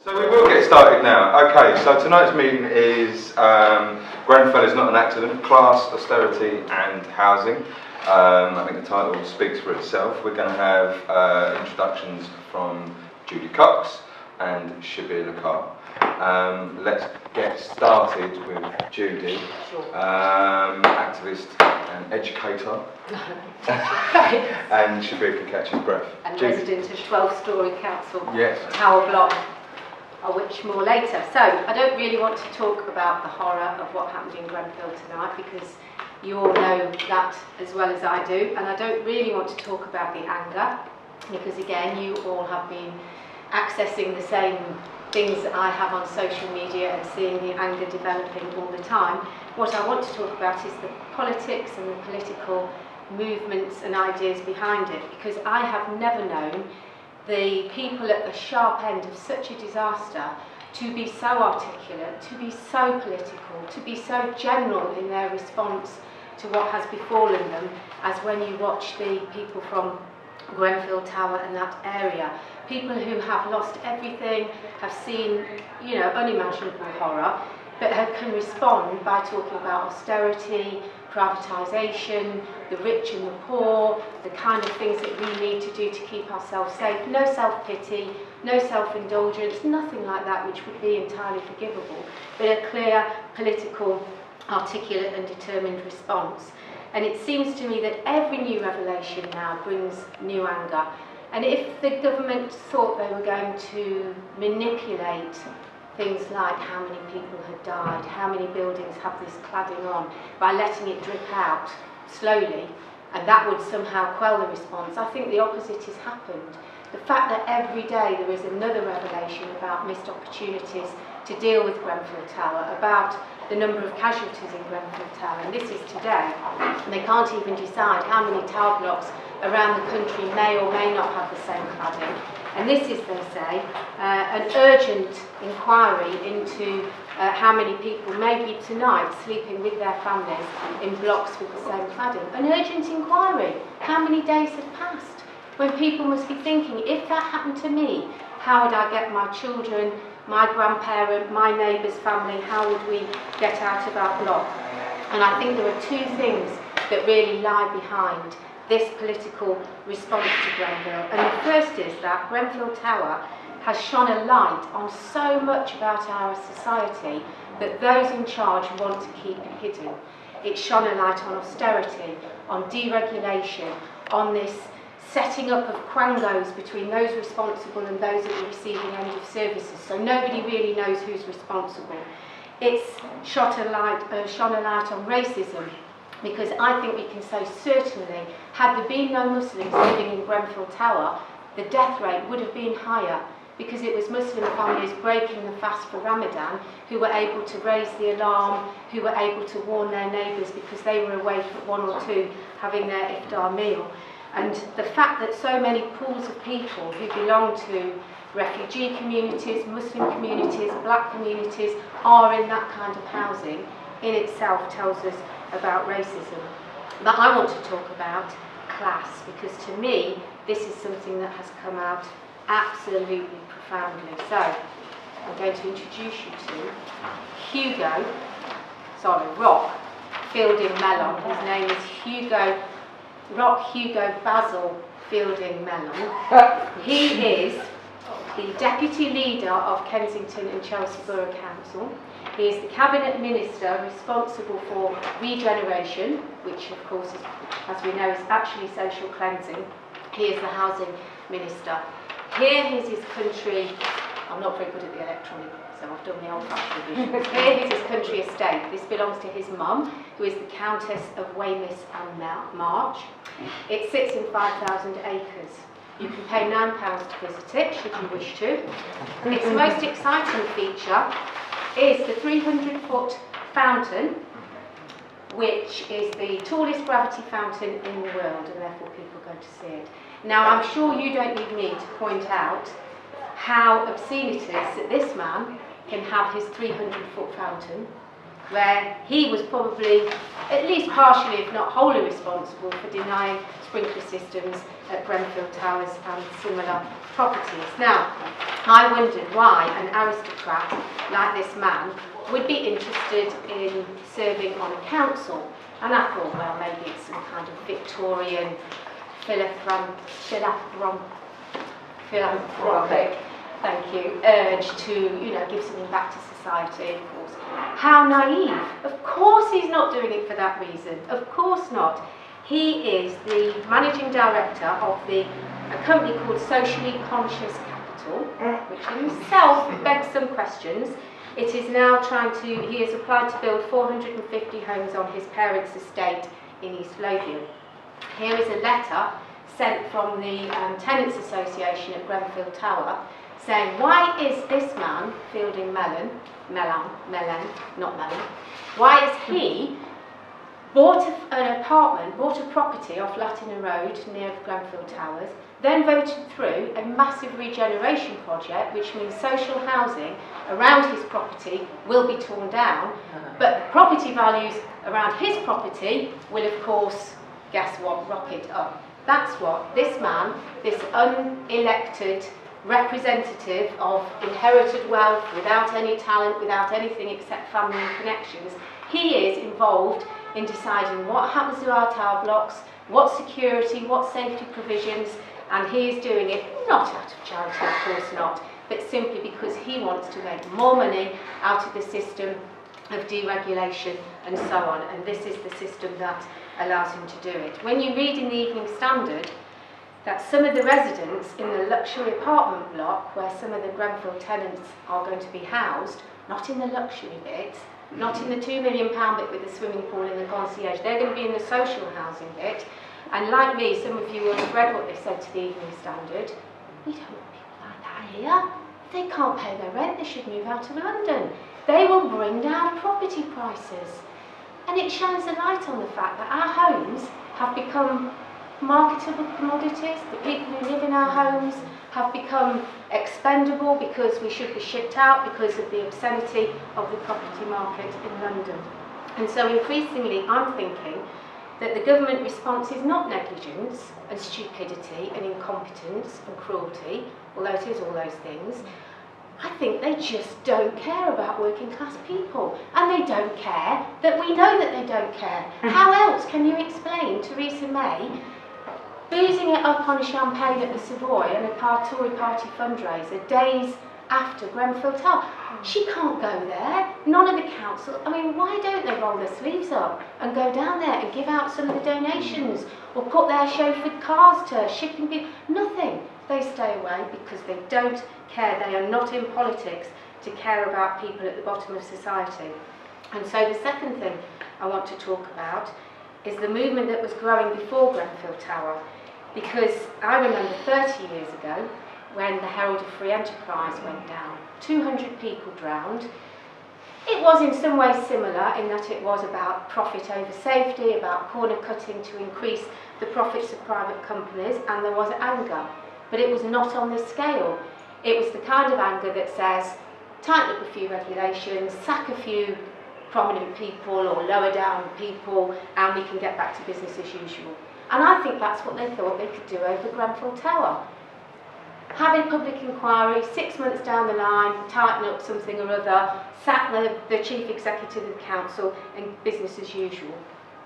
So we will get started now. Okay, so tonight's meeting is Grenfell is not an accident, class, austerity and housing. I think the title speaks for itself. We're going to have introductions from Judy Cox and Shabir Lakar. Let's get started with Judy, activist and educator, and Shabir can catch his breath. And Judy. Resident of 12-storey council tower block. Which more later. So I don't really want to talk about the horror of what happened in Grenfell tonight, because you all know that as well as I do, and I don't really want to talk about the anger, because again you all have been accessing the same things that I have on social media and seeing the anger developing all the time. What I want to talk about is the politics and the political movements and ideas behind it, because I have never known the people at the sharp end of such a disaster to be so articulate, to be so political, to be so general in their response to what has befallen them, as when you watch the people from Grenfell Tower and that area. People who have lost everything, have seen, unimaginable horror, but can respond by talking about austerity, privatisation, the rich and the poor, the kind of things that we need to do to keep ourselves safe. No self-pity, no self-indulgence, nothing like that, which would be entirely forgivable, but a clear, political, articulate and determined response. And it seems to me that every new revelation now brings new anger. And if the government thought they were going to manipulate things like how many people had died, how many buildings have this cladding on, by letting it drip out slowly, and that would somehow quell the response, I think the opposite has happened. The fact that every day there is another revelation about missed opportunities to deal with Grenfell Tower, about the number of casualties in Grenfell Tower, and this is today, and they can't even decide how many tower blocks around the country may or may not have the same cladding. And this is, they say, an urgent inquiry into how many people may be tonight sleeping with their families in blocks with the same cladding. An urgent inquiry. How many days have passed when people must be thinking, if that happened to me, how would I get my children, my grandparent, my neighbour's family, how would we get out of our block? And I think there are two things that really lie behind this political response to Grenfell. And the first is that Grenfell Tower has shone a light on so much about our society that those in charge want to keep hidden. It shone a light on austerity, on deregulation, on this setting up of quangos between those responsible and those at the receiving end of services, so nobody really knows who's responsible. It's shone a light on racism, because I think we can say certainly, had there been no Muslims living in Grenfell Tower, the death rate would have been higher, because it was Muslim families breaking the fast for Ramadan who were able to raise the alarm, who were able to warn their neighbours because they were awake at 1 or 2 having their iftar meal. And the fact that so many pools of people who belong to refugee communities, Muslim communities, black communities are in that kind of housing in itself tells us about racism. But I want to talk about class, because to me this is something that has come out absolutely profoundly. So I'm going to introduce you to Rock Fielding Mellon. His name is Rock Hugo Basil Fielding Mellon. He is the Deputy Leader of Kensington and Chelsea Borough Council. He is the Cabinet Minister responsible for regeneration, which of course is, as we know, is actually social cleansing. He is the Housing Minister. Here is his country, I'm not very good at the electronic, so I've done the old-fashioned vision. Here is his country estate. This belongs to his mum, who is the Countess of Weymouth and March. It sits in 5,000 acres. You can pay £9 to visit it, should you wish to. Its most exciting feature is the 300-foot fountain, which is the tallest gravity fountain in the world, and therefore people go to see it. Now, I'm sure you don't need me to point out how obscene it is that this man can have his 300-foot fountain where he was probably at least partially, if not wholly, responsible for denying sprinkler systems at Grenfell Towers and similar properties. Now, I wondered why an aristocrat like this man would be interested in serving on a council. And I thought, well, maybe it's some kind of Victorian philanthropic, thank you, urge to, give something back to society, of course. How naive. Of course he's not doing it for that reason. Of course not. He is the managing director of a company called Socially Conscious Capital, which in itself begs some questions. It is now he has applied to build 450 homes on his parents' estate in East Lothian. Here is a letter sent from the Tenants Association at Grenfell Tower saying, why is this man, Fielding Mellon, why is he bought a property off Latimer Road near Grenfell Towers, then voted through a massive regeneration project, which means social housing around his property will be torn down, but the property values around his property will, of course, guess what, rocket up. That's what this man, this unelected representative of inherited wealth, without any talent, without anything except family and connections, he is involved in deciding what happens to our tower blocks, what security, what safety provisions, and he is doing it not out of charity, of course not, but simply because he wants to make more money out of the system of deregulation and so on, and this is the system that allows him to do it. When you read in the Evening Standard that some of the residents in the luxury apartment block where some of the Grenfell tenants are going to be housed, not in the luxury bit, not in the £2 million bit with the swimming pool and the concierge, they're going to be in the social housing bit. And like me, some of you will have read what they said to the Evening Standard. We don't want people like that here. If they can't pay their rent, they should move out of London. They will bring down property prices. And it shines a light on the fact that our homes have become marketable commodities. The people who live in our homes have become expendable because we should be shipped out because of the obscenity of the property market in London. And so increasingly I'm thinking that the government response is not negligence and stupidity and incompetence and cruelty, although it is all those things. I think they just don't care about working class people, and they don't care that we know that they don't care. How else can you explain Theresa May boozing it up on champagne at the Savoy and a Tory party fundraiser days after Grenfell Tower? She can't go there, none of the council. I mean, why don't they roll their sleeves up and go down there and give out some of the donations or put their chauffeured cars to shipping people? Nothing. They stay away because they don't care. They are not in politics to care about people at the bottom of society. And so the second thing I want to talk about is the movement that was growing before Grenfell Tower, because I remember 30 years ago when the Herald of Free Enterprise went down. 200 people drowned. It was in some ways similar in that it was about profit over safety, about corner cutting to increase the profits of private companies, and there was anger. But it was not on this scale. It was the kind of anger that says, tighten up a few regulations, sack a few prominent people or lower down people, and we can get back to business as usual. And I think that's what they thought they could do over Grenfell Tower. Have a public inquiry, 6 months down the line, tighten up something or other, sack the chief executive of the council, and business as usual.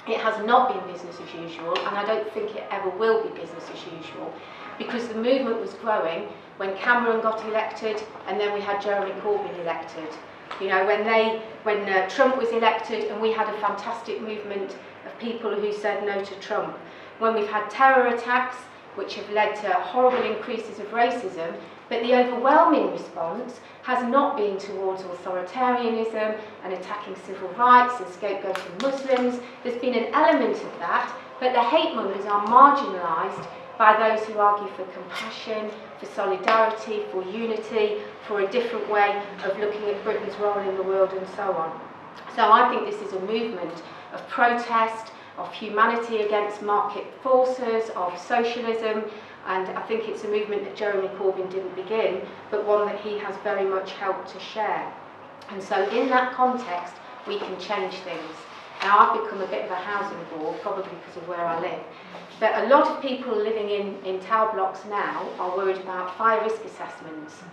It has not been business as usual, and I don't think it ever will be business as usual, because the movement was growing when Cameron got elected, and then we had Jeremy Corbyn elected. You know, when Trump was elected, and we had a fantastic movement of people who said no to Trump. When we've had terror attacks, which have led to horrible increases of racism, but the overwhelming response has not been towards authoritarianism and attacking civil rights and scapegoating Muslims. There's been an element of that, but the hate mongers are marginalised by those who argue for compassion, for solidarity, for unity, for a different way of looking at Britain's role in the world and so on. So I think this is a movement of protest, of humanity against market forces, of socialism, and I think it's a movement that Jeremy Corbyn didn't begin, but one that he has very much helped to share. And so in that context, we can change things. Now, I've become a bit of a housing bore, probably because of where I live, but a lot of people living in tower blocks now are worried about fire risk assessments.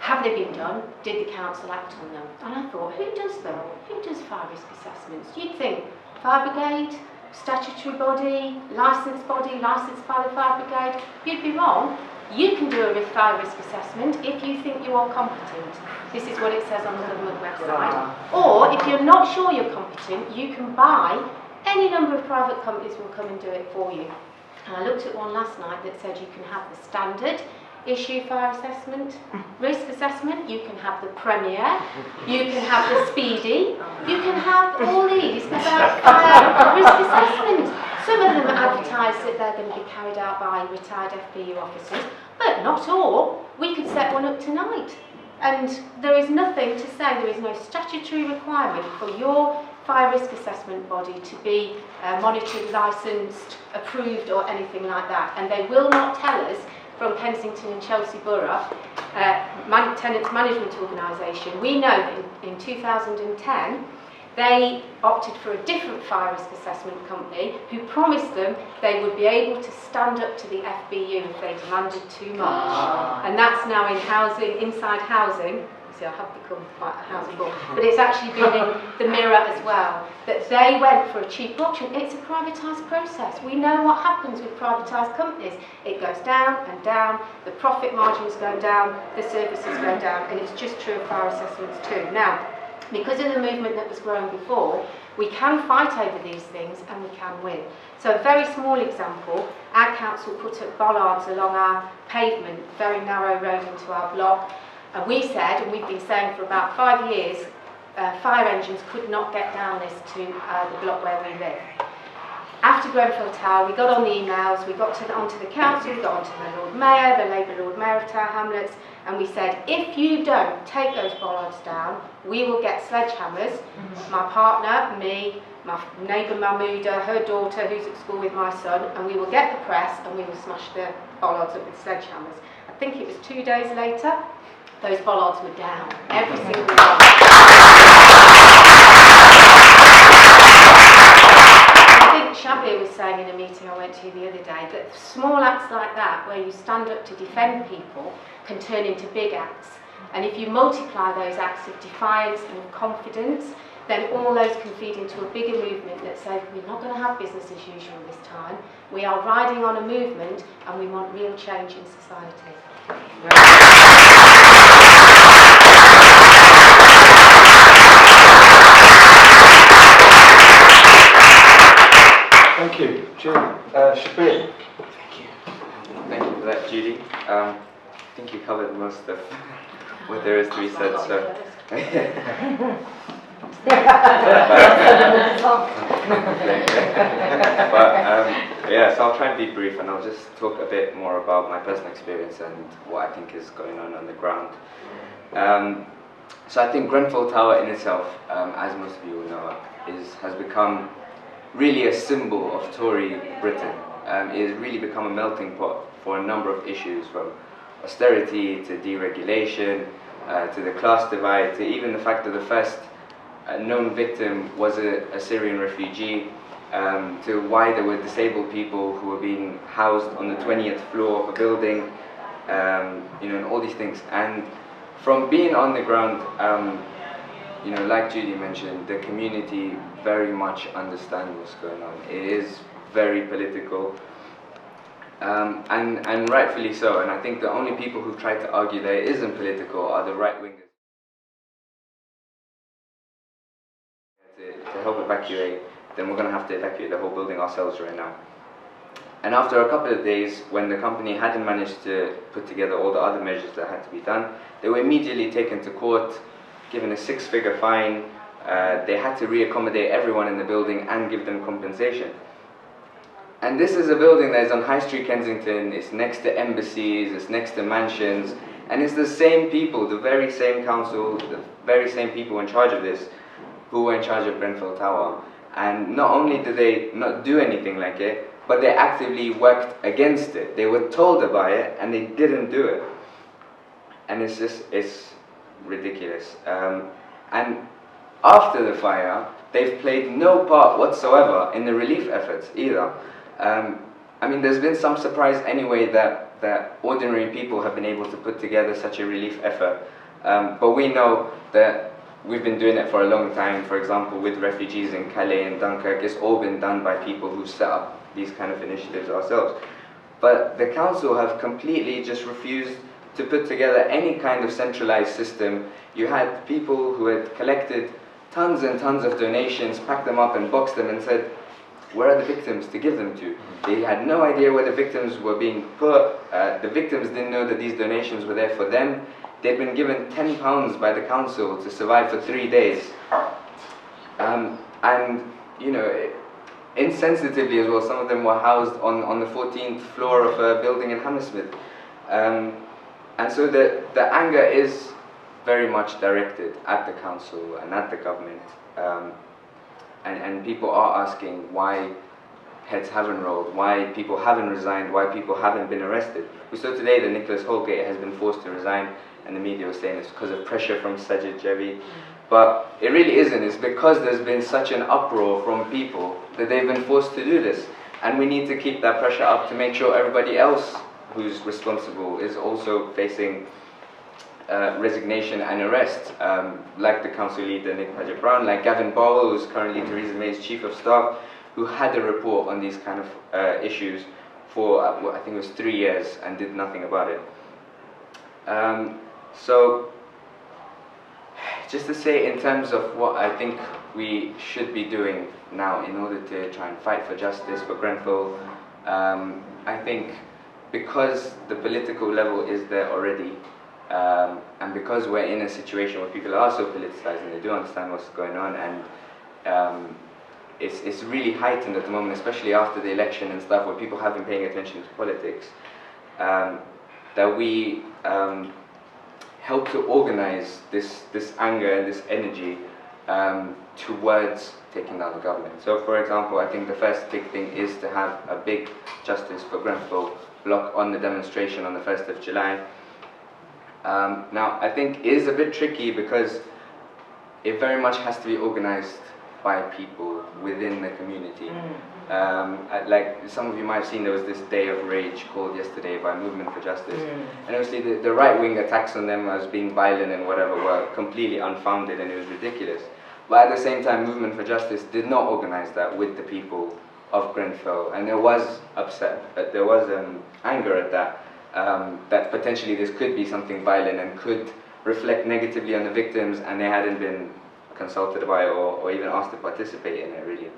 Have they been done? Did the council act on them? And I thought, who does them? Who does fire risk assessments? You'd think fire brigade, statutory body, licensed by the fire brigade. You'd be wrong. You can do a fire risk assessment if you think you are competent. This is what it says on the government website. Or if you're not sure you're competent, you can buy, any number of private companies will come and do it for you. And I looked at one last night that said you can have the standard issue fire assessment, risk assessment, you can have the Premier, you can have the Speedy, you can have all these without fire risk assessment. Some of them advertise that they're going to be carried out by retired FBU officers, but not all. We could set one up tonight. And there is nothing to say, there is no statutory requirement for your fire risk assessment body to be monitored, licensed, approved or anything like that. And they will not tell us from Kensington and Chelsea Borough, Tenants Management Organisation. We know that in 2010 they opted for a different fire risk assessment company who promised them they would be able to stand up to the FBU if they demanded too much. And that's now in housing, inside housing. See, I have become quite a housing board, but it's actually been in the Mirror as well, that they went for a cheap auction. It's a privatised process. We know what happens with privatised companies. It goes down and down, the profit margins go down, the services go down, and it's just true of fire assessments too. Now, because of the movement that was growing before, we can fight over these things and we can win. So a very small example, our council put up bollards along our pavement, very narrow road into our block, and we said, and we've been saying for about 5 years, fire engines could not get down this to the block where we live. After Grenfell Tower, we got on the emails, we got onto the council, we got onto the Lord Mayor, the Labour Lord Mayor of Tower Hamlets, and we said, if you don't take those bollards down, we will get sledgehammers. My partner, me, my neighbour Mahmouda, her daughter who's at school with my son, and we will get the press and we will smash the bollards up with sledgehammers. I think it was 2 days later, those bollards were down, every single one. I think Shabir was saying in a meeting I went to the other day that small acts like that, where you stand up to defend people, can turn into big acts. And if you multiply those acts of defiance and of confidence, then all those can feed into a bigger movement that says we're not going to have business as usual this time. We are riding on a movement and we want real change in society. Thank you, Judy. Shabir. Thank you. Thank you for that, Judy. I think you covered most of what there is to be said, so. Yeah, so I'll try and be brief and I'll just talk a bit more about my personal experience and what I think is going on the ground. So I think Grenfell Tower in itself, as most of you will know, has become really a symbol of Tory Britain. It has really become a melting pot for a number of issues, from austerity to deregulation, to the class divide, to even the fact that the first known victim was a Syrian refugee, to why there were disabled people who were being housed on the 20th floor of a building, and all these things. And from being on the ground, like Judy mentioned, the community very much understands what's going on. It is very political, and rightfully so. And I think the only people who've tried to argue that it isn't political are the right-wingers. To help evacuate, then we're going to have to evacuate the whole building ourselves right now. And after a couple of days, when the company hadn't managed to put together all the other measures that had to be done, they were immediately taken to court, given a 6-figure fine. They had to reaccommodate everyone in the building and give them compensation. And this is a building that is on High Street, Kensington. It's next to embassies, it's next to mansions, and it's the same people, the very same council, the very same people in charge of this, who were in charge of Grenfell Tower. And not only did they not do anything like it, but they actively worked against it. They were told about it and they didn't do it. And it's ridiculous. And after the fire, they've played no part whatsoever in the relief efforts either. I mean, there's been some surprise anyway that ordinary people have been able to put together such a relief effort. But we know that we've been doing it for a long time. For example, with refugees in Calais and Dunkirk, it's all been done by people who set up these kind of initiatives ourselves. But the council have completely just refused to put together any kind of centralized system. You had people who had collected tons and tons of donations, packed them up and boxed them and said, where are the victims to give them to? They had no idea where the victims were being put. The victims didn't know that these donations were there for them. They'd been given £10 by the council to survive for 3 days. And, you know, insensitively as well, some of them were housed on the 14th floor of a building in Hammersmith. And so the anger is very much directed at the council and at the government. And people are asking why heads haven't rolled, why people haven't resigned, why people haven't been arrested. We saw today that Nicholas Holgate has been forced to resign, and the media was saying it's because of pressure from Sajid Javid. But it really isn't. It's because there's been such an uproar from people that they've been forced to do this. And we need to keep that pressure up to make sure everybody else who's responsible is also facing resignation and arrest, like the council leader Nick Paget-Brown, like Gavin Barwell, who's currently Theresa May's chief of staff, who had a report on these kind of issues for, I think it was 3 years, and did nothing about it. So, just to say in terms of what I think we should be doing now in order to try and fight for justice for Grenfell, I think because the political level is there already, and because we're in a situation where people are so politicized and they do understand what's going on, and it's really heightened at the moment, especially after the election and stuff, where people have been paying attention to politics, that we help to organize this anger and this energy towards taking down the government. So, for example, I think the first big thing is to have a big Justice for Grenfell block on the demonstration on the 1st of July. Now, I think it is a bit tricky because it very much has to be organized by people within the community. Like some of you might have seen, there was this day of rage called yesterday by Movement for Justice, and obviously the right-wing attacks on them as being violent and whatever were completely unfounded, and it was ridiculous. But at the same time, Movement for Justice did not organize that with the people of Grenfell, and there was there was anger at that, that potentially this could be something violent and could reflect negatively on the victims, and they hadn't been consulted about it or even asked to participate in it, really.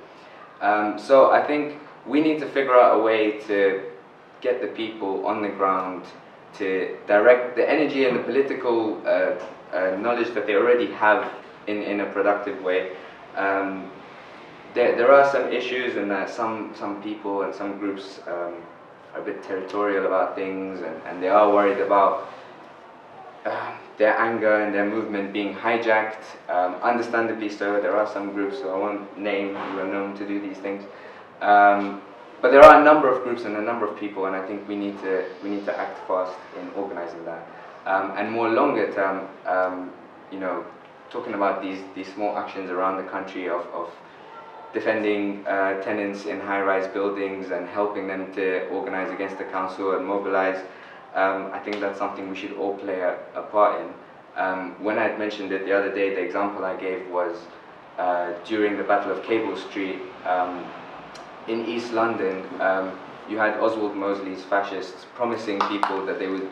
So I think we need to figure out a way to get the people on the ground to direct the energy and the political knowledge that they already have in a productive way. There are some issues, and some people and some groups are a bit territorial about things, and they are worried about their anger and their movement being hijacked, understandably so. There are some groups who I won't name who are known to do these things, but there are a number of groups and a number of people, and I think we need to act fast in organizing that, and more longer term, you know, talking about these small actions around the country of defending tenants in high-rise buildings and helping them to organize against the council and mobilize. I think that's something we should all play a part in. When I mentioned it the other day, the example I gave was during the Battle of Cable Street in East London. You had Oswald Mosley's fascists promising people that they would,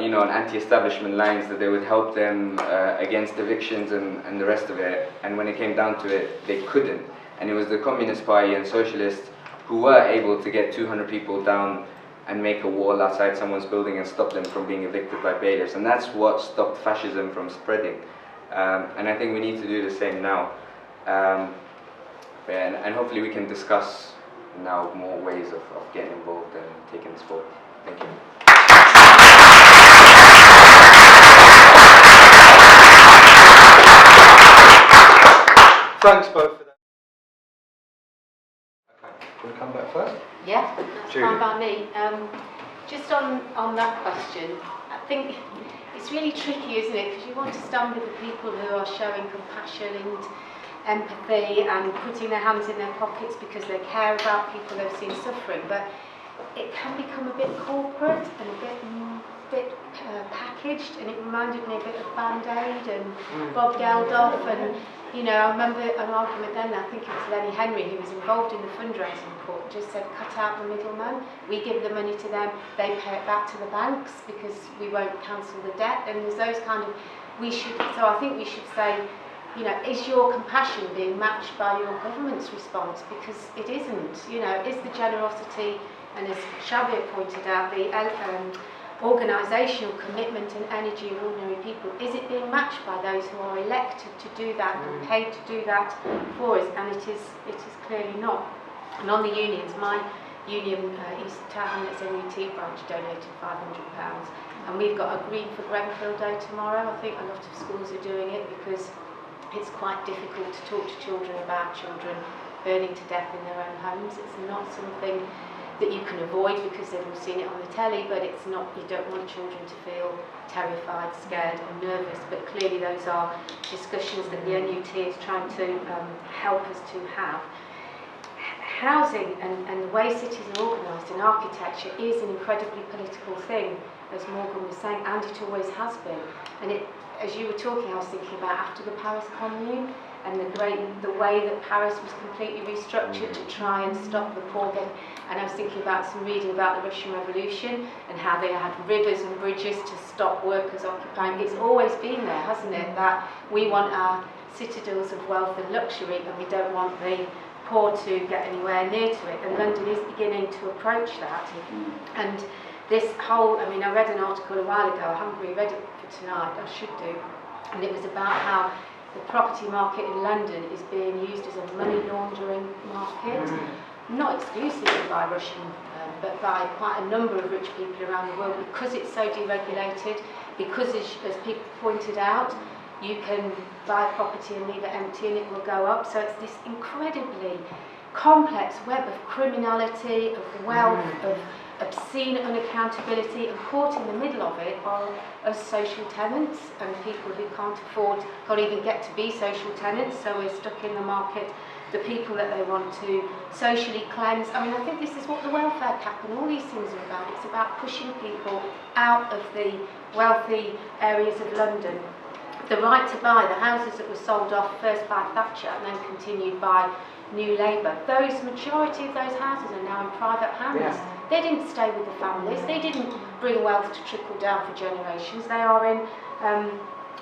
you know, on anti-establishment lines, that they would help them against evictions and the rest of it. And when it came down to it, they couldn't. And it was the Communist Party and Socialists who were able to get 200 people down and make a wall outside someone's building and stop them from being evicted by bailiffs. And that's what stopped fascism from spreading. And I think we need to do the same now. And hopefully we can discuss now more ways of getting involved and taking this forward. Thank you. Thanks both for that. Okay, can we come back first? Yeah, that's fine by me. Just on that question, I think it's it's really tricky, isn't it? Because you want to stand with the people who are showing compassion and empathy and putting their hands in their pockets because they care about people they've seen suffering, but it can become a bit corporate and a bit packaged, and it reminded me a bit of Band-Aid and Bob Geldof, and I remember an argument then, I think it was Lenny Henry, who was involved in the fundraising report, just said cut out the middleman, we give the money to them, they pay it back to the banks because we won't cancel the debt, and there's those kind of, so I think we should say, is your compassion being matched by your government's response? Because it isn't. Is the generosity, and as Shabir pointed out, the organisational commitment and energy of ordinary people, is it being matched by those who are elected to do that and paid to do that for us? And it is clearly not. And on the unions, my union, East Tower Hamlets NUT branch, donated £500, and we've got a Green for Grenfell Day tomorrow. I think a lot of schools are doing it because it's quite difficult to talk to children about children burning to death in their own homes. It's not something that you can avoid because they've all seen it on the telly, but it's not, you don't want children to feel terrified, scared or nervous, but clearly those are discussions that the NUT is trying to help us to have. Housing and the way cities are organised in architecture is an incredibly political thing, as Morgan was saying, and it always has been. And as you were talking, I was thinking about after the Paris Commune, and the way that Paris was completely restructured to try and stop the poor getting, and I was thinking about some reading about the Russian Revolution and how they had rivers and bridges to stop workers occupying. It's always been there, hasn't it, that we want our citadels of wealth and luxury and we don't want the poor to get anywhere near to it, and London is beginning to approach that. And this whole, I read an article a while ago, I haven't really read it for tonight, I should do, and it was about how the property market in London is being used as a money laundering market, not exclusively by Russian, but by quite a number of rich people around the world, because it's so deregulated, because as people pointed out, you can buy a property and leave it empty and it will go up. So it's this incredibly complex web of criminality, of wealth, of obscene unaccountability, and caught in the middle of it are us social tenants and people who can't even get to be social tenants, so we're stuck in the market, the people that they want to socially cleanse. I think this is what the welfare cap and all these things are about. It's about pushing people out of the wealthy areas of London. The right to buy, the houses that were sold off first by Thatcher and then continued by New Labour, majority of those houses are now in private hands. Yeah. They didn't stay with the families, they didn't bring wealth to trickle down for generations, they are in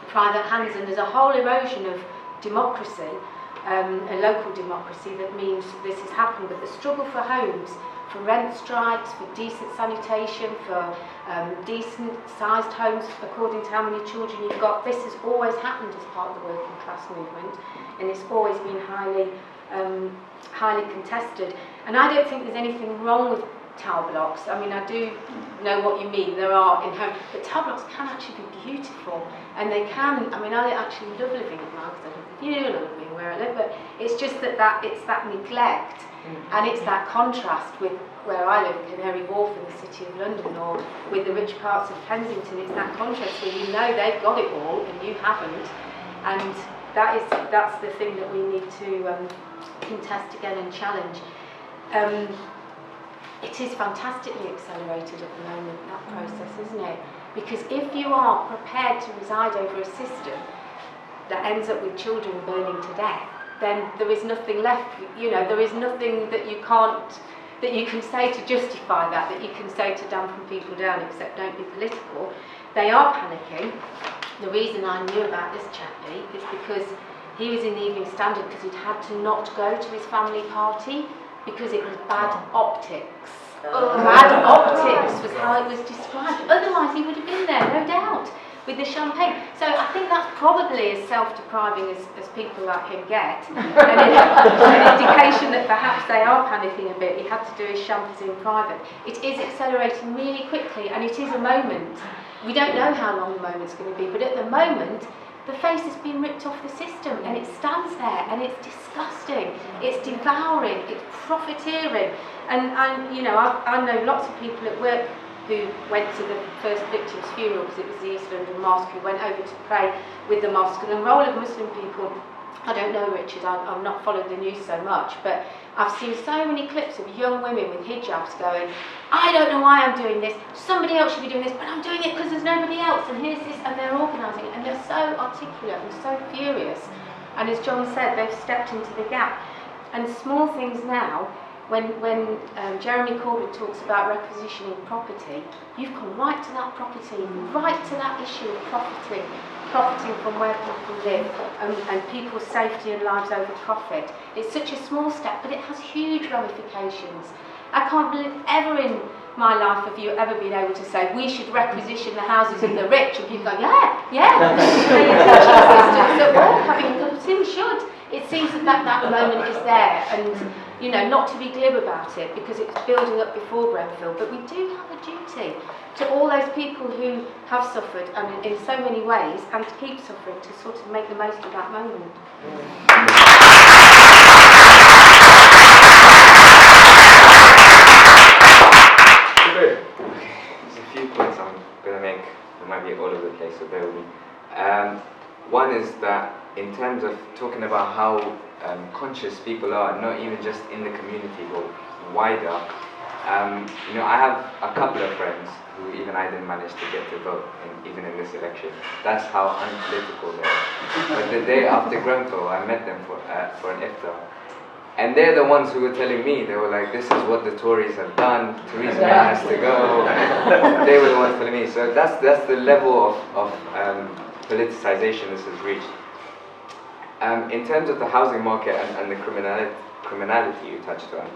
private hands, and there's a whole erosion of democracy, a local democracy, that means this has happened. But the struggle for homes, for rent strikes, for decent sanitation, for decent sized homes according to how many children you've got, this has always happened as part of the working class movement, and it's always been highly contested. And I don't think there's anything wrong with tower blocks. I do know what you mean, there are inherent, but tower blocks can actually be beautiful, and they can, I actually love living at mine because I love the view and I love being where I live, but it's just that it's that neglect, and it's that contrast with where I live, Canary Wharf in the City of London, or with the rich parts of Kensington. It's that contrast where you know they've got it all and you haven't, and that's the thing that we need to contest again and challenge. It is fantastically accelerated at the moment, that process, isn't it? Because if you are prepared to reside over a system that ends up with children burning to death, then there is nothing left, there is nothing that you can say to justify that you can say to dampen people down, except don't be political. They are panicking. The reason I knew about this chappie is because he was in the Evening Standard because he'd had to not go to his family party because it was bad optics. Bad optics was how it was described. Otherwise he would have been there, no doubt, with the champagne. So I think that's probably as self-depriving as people like him get. And an indication that perhaps they are panicking a bit. He had to do his champers in private. It is accelerating really quickly, and it is a moment. We don't know how long the moment's going to be, but at the moment, the face has been ripped off the system, and it stands there, and it's disgusting, it's devouring, it's profiteering. And I know lots of people at work who went to the first victim's funeral because it was the East London Mosque, who went over to pray with the mosque. And the role of Muslim people, I don't know, Richard, I've not followed the news so much, but I've seen so many clips of young women with hijabs going, I don't know why I'm doing this, somebody else should be doing this, but I'm doing it because there's nobody else, and here's this, and they're organising it, and they're so articulate and so furious. And as John said, they've stepped into the gap. And small things now, when Jeremy Corbyn talks about requisitioning property, you've gone right to that property, right to that issue of profiting from where people live, and people's safety and lives over profit. It's such a small step, but it has huge ramifications. I can't believe ever in my life have you ever been able to say we should requisition the houses of the rich, and people go, yeah. Assistants at work having a thing should. It seems that moment is there, and you know, not to be glib about it because it's building up before Grenfell, but we do have a duty to all those people who have suffered, and in so many ways, and to keep suffering, to sort of make the most of that moment. There's a few points I'm going to make. It might be all over the place, so bear with me. One is that in terms of talking about how conscious people are, not even just in the community, but wider. You know, I have a couple of friends who even I didn't manage to get to vote, even in this election. That's how unpolitical they are. But the day after Grenfell, I met them for an iftar. And they're the ones who were telling me, they were like, this is what the Tories have done, Theresa May has to go. They were the ones telling me. So that's the level of politicization this has reached. In terms of the housing market and the criminality you touched on,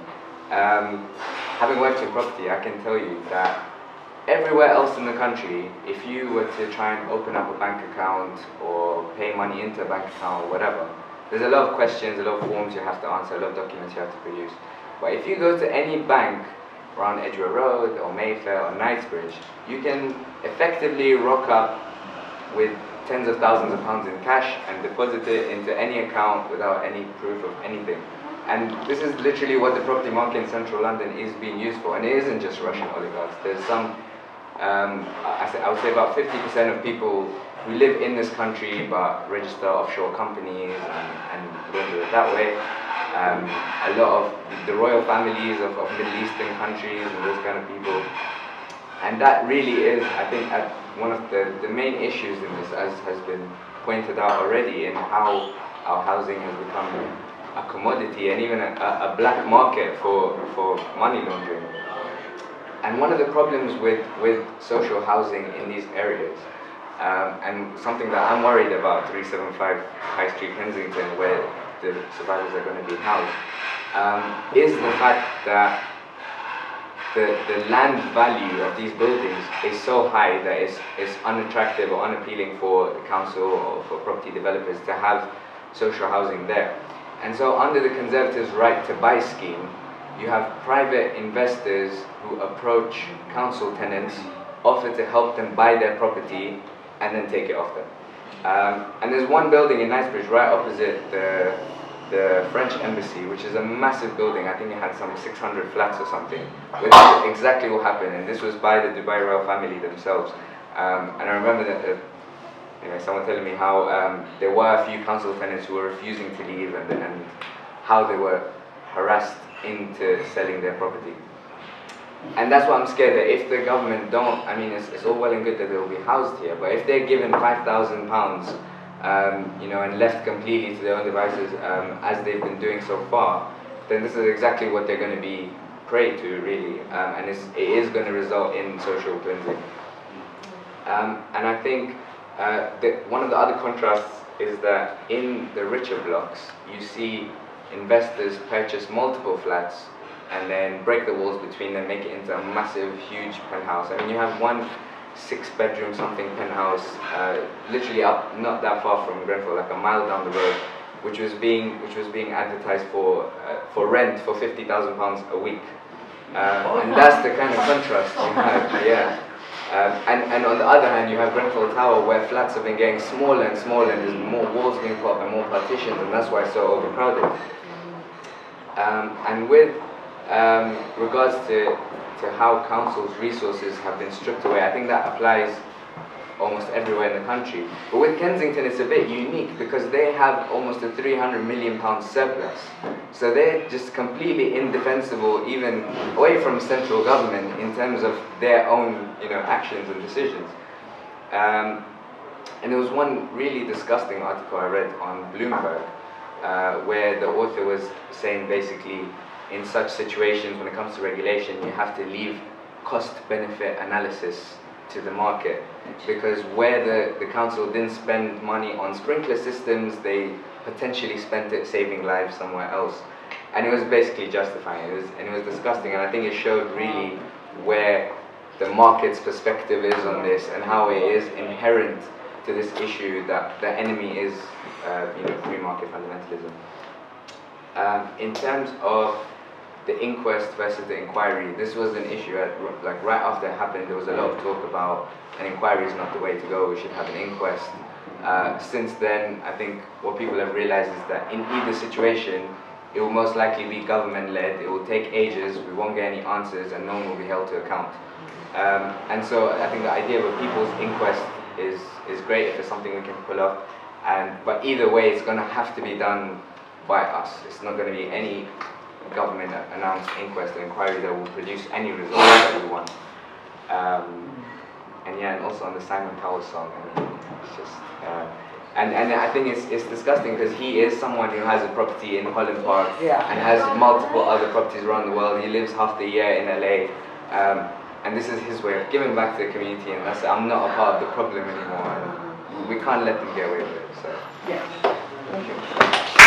having worked in property, I can tell you that everywhere else in the country, if you were to try and open up a bank account or pay money into a bank account or whatever, there's a lot of questions, a lot of forms you have to answer, a lot of documents you have to produce. But if you go to any bank around Edgware Road or Mayfair or Knightsbridge, you can effectively rock up with tens of thousands of pounds in cash and deposit it into any account without any proof of anything. And this is literally what the property market in central London is being used for. And it isn't just Russian oligarchs. There's some, I would say about 50% of people who live in this country but register offshore companies and launder it that way. A lot of the royal families of Middle Eastern countries and those kind of people. And that really is, I think, one of the main issues in this, as has been pointed out already, in how our housing has become a commodity and even a black market for money laundering. And one of the problems with social housing in these areas, and something that I'm worried about, 375 High Street, Kensington, where the survivors are going to be housed, is the fact that the land value of these buildings is so high that it's unattractive or unappealing for the council or for property developers to have social housing there. And so under the Conservatives' right to buy scheme, you have private investors who approach council tenants, offer to help them buy their property and then take it off them. And there's one building in Knightsbridge right opposite the French embassy, which is a massive building. I think it had some 600 flats or something. Which is exactly what happened, and this was by the Dubai royal family themselves. And I remember that someone telling me how there were a few council tenants who were refusing to leave, and how they were harassed into selling their property. And that's why I'm scared that if the government don't, I mean, it's all well and good that they will be housed here, but if they're given £5,000, and left completely to their own devices, as they've been doing so far, then this is exactly what they're going to be prey to, really, and it is going to result in social cleansing. And I think one of the other contrasts is that in the richer blocks, you see investors purchase multiple flats and then break the walls between them, make it into a massive, huge penthouse. I mean, you have one 6-bedroom something penthouse, literally up not that far from Grenfell, like a mile down the road, which was being advertised for rent for £50,000 a week, and that's the kind of contrast you have, yeah. And on the other hand, you have Grenfell Tower, where flats have been getting smaller and smaller, and there's more walls being put up and more partitions, and that's why it's so overcrowded. And with regards to to how councils' resources have been stripped away. I think that applies almost everywhere in the country. But with Kensington, it's a bit unique because they have almost a £300 million surplus. So they're just completely indefensible, even away from central government in terms of their own, actions and decisions. And there was one really disgusting article I read on Bloomberg, where the author was saying basically, in such situations when it comes to regulation, you have to leave cost-benefit analysis to the market, because where the council didn't spend money on sprinkler systems, they potentially spent it saving lives somewhere else. And it was basically justifying it, and it was disgusting, and I think it showed really where the market's perspective is on this and how it is inherent to this issue that the enemy is free market fundamentalism. In terms of the inquest versus the inquiry, this was an issue right after it happened. There was a lot of talk about an inquiry is not the way to go, we should have an inquest. Since then, I think what people have realized is that in either situation, it will most likely be government-led, it will take ages, we won't get any answers, and no one will be held to account. And so I think the idea of a people's inquest is great if it's something we can pull off. But either way, it's going to have to be done by us. It's not going to be any government announced inquest or inquiry that will produce any results that we want. And also on the Simon Cowell song, it's just and I think it's disgusting because he is someone who has a property in Holland Park and has multiple other properties around the world. He lives half the year in LA, and this is his way of giving back to the community. And that's, I'm not a part of the problem anymore. And we can't let them get away with it. So. Yeah. Thank you.